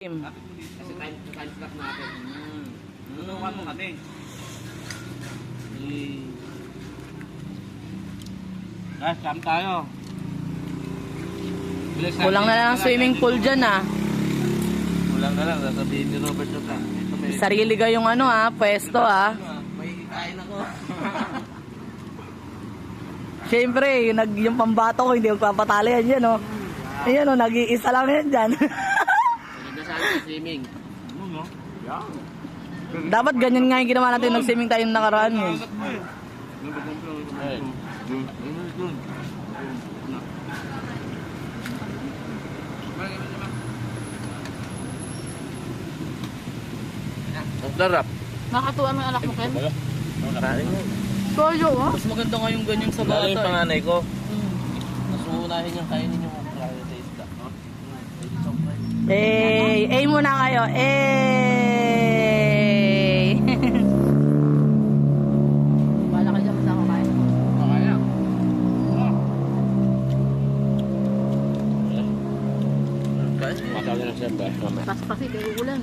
Kasi time slot natin. Tutukan mo kami. Guys, kam tayo. Kulang na lang ang swimming pool dyan ah. Kulang na lang, sasabihin ni Robert na Sarili ka yung ano ah, pwesto ah. may kain ako. Siyempre, yung pambato ko, hindi magpapatali yan yan oh. Ayan oh, nag-iisa lang yan dyan. Maganda sa akin swimming. No? Dapat ganyan nga yung ginawa natin, nag-swimming tayo nakaraan eh. Ang sarap. Nakatuwa mo yung anak mo, Ken? Nakain mo. Toyo ah. Mas maganda nga yung ganyan sa bata. Lalo yung panganay ko. Mas uunahin yung kainin yung klaro sa isda. Muna kayo. Bala kayo dyan sa kakain. Kaya. Masabi na siya ba? Pas-pasi, kayo ulan.